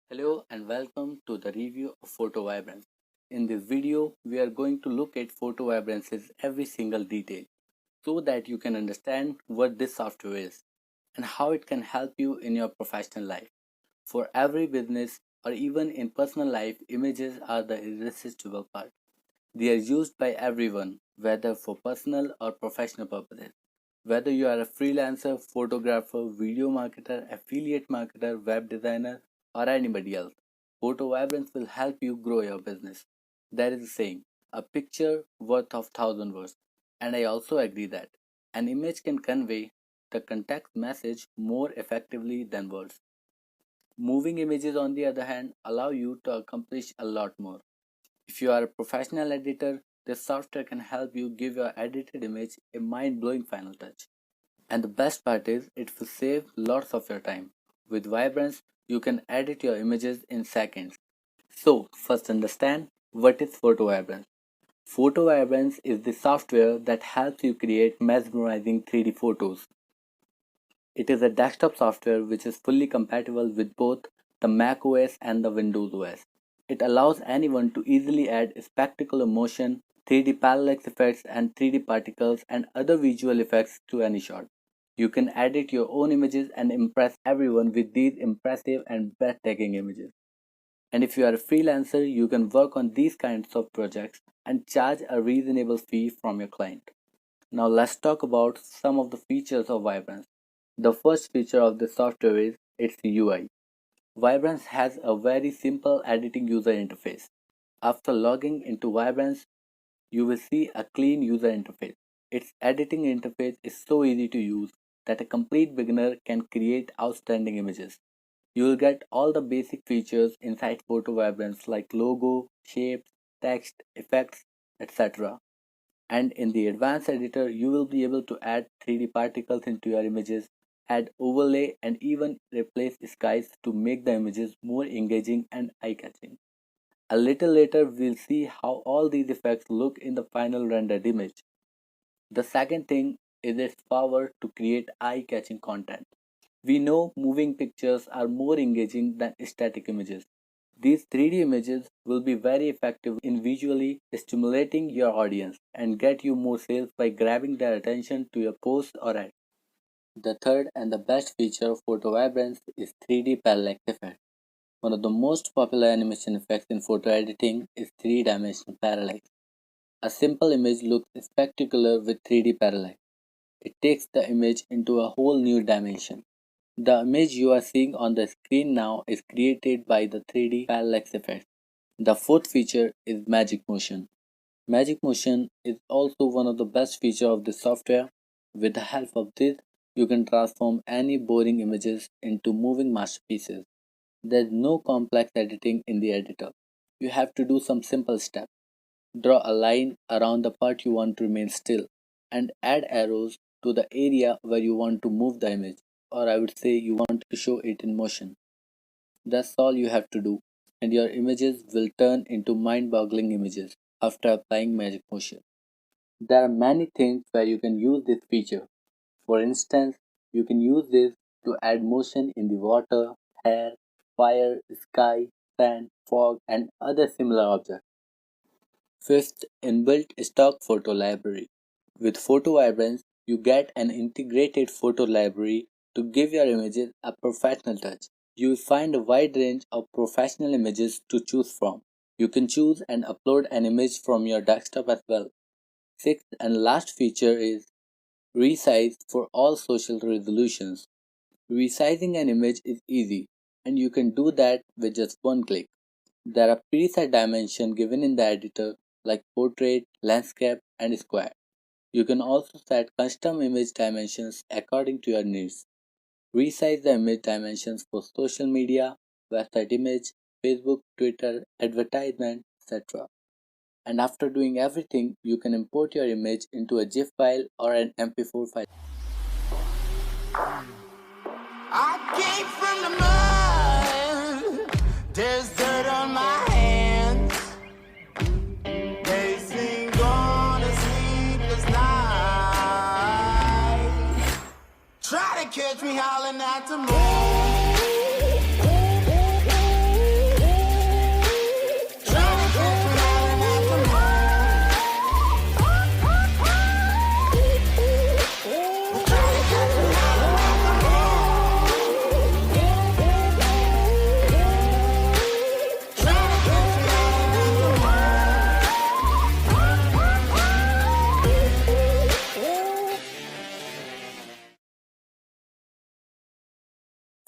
Hello and welcome to the review of Photo Vibrance. In this video, we are going to look at Photo Vibrance's every single detail so that you can understand what this software is and how it can help you in your professional life. For every business or even in personal life, images are the irresistible part. They are used by everyone, whether for personal or professional purposes. Whether you are a freelancer, photographer, video marketer, affiliate marketer, web designer, or anybody else, Photo Vibrance will help you grow your business. There is a saying, a picture worth of thousand words, and I also agree that an image can convey the context message more effectively than words. Moving images, on the other hand, allow you to accomplish a lot more. If you are a professional editor, this software can help you give your edited image a mind blowing final touch. And the best part is, it will save lots of your time. With Vibrance, you can edit your images in seconds. So, first understand what is Photo Vibrance. Photo Vibrance is the software that helps you create mesmerizing 3D photos. It is a desktop software which is fully compatible with both the Mac OS and the Windows OS. It allows anyone to easily add spectacular motion, 3D parallax effects, and 3D particles and other visual effects to any shot. You can edit your own images and impress everyone with these impressive and breathtaking images. And if you are a freelancer, you can work on these kinds of projects and charge a reasonable fee from your client. Now let's talk about some of the features of Vibrance. The first feature of the software is its UI. Vibrance has a very simple editing user interface. After logging into Vibrance, you will see a clean user interface. Its editing interface is so easy to use that a complete beginner can create outstanding images. You will get all the basic features inside Photo Vibrance like logo, shapes, text, effects, etc. And in the advanced editor, you will be able to add 3D particles into your images, add overlay, and even replace skies to make the images more engaging and eye-catching. A little later, we'll see how all these effects look in the final rendered image. The second thing is its power to create eye-catching content. We know moving pictures are more engaging than static images. These 3D images will be very effective in visually stimulating your audience and get you more sales by grabbing their attention to your post or ad. The third and the best feature of Photo Vibrance is 3D parallax effect. One of the most popular animation effects in photo editing is 3-dimensional parallax. A simple image looks spectacular with 3D parallax. It takes the image into a whole new dimension. The image you are seeing on the screen now is created by the 3D parallax effect. The fourth feature is Magic Motion. Magic Motion is also one of the best features of this software. With the help of this, you can transform any boring images into moving masterpieces. There's no complex editing in the editor. You have to do some simple steps. Draw a line around the part you want to remain still and add arrows to the area where you want to move the image, or I would say you want to show it in motion. That's all you have to do, and your images will turn into mind boggling images after applying Magic Motion. There are many things where you can use this feature. For instance, you can use this to add motion in the water, air, fire, sky, sand, fog, and other similar objects. Fifth, inbuilt stock photo library. With Photo Vibrance, you get an integrated photo library to give your images a professional touch. You will find a wide range of professional images to choose from. You can choose and upload an image from your desktop as well. Sixth and last feature is resize for all social resolutions. Resizing an image is easy, and you can do that with just one click. There are preset dimensions given in the editor like portrait, landscape, and square. You can also set custom image dimensions according to your needs. Resize the image dimensions for social media, website image, Facebook, Twitter, advertisement, etc. And after doing everything, you can import your image into a GIF file or an MP4 file. I came from the mud. There's dirt on my hands. They sing on a sleepless night. Try to catch me howling at the moon.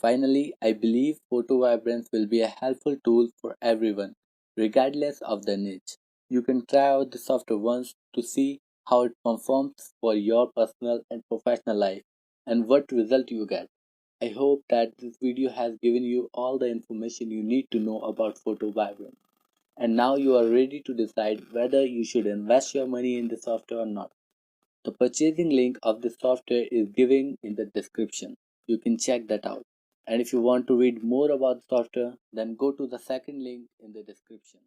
Finally, I believe Photo Vibrance will be a helpful tool for everyone, regardless of the niche. You can try out the software once to see how it performs for your personal and professional life and what result you get. I hope that this video has given you all the information you need to know about Photo Vibrance. And now you are ready to decide whether you should invest your money in the software or not. The purchasing link of the software is given in the description. You can check that out. And if you want to read more about the software, then go to the second link in the description.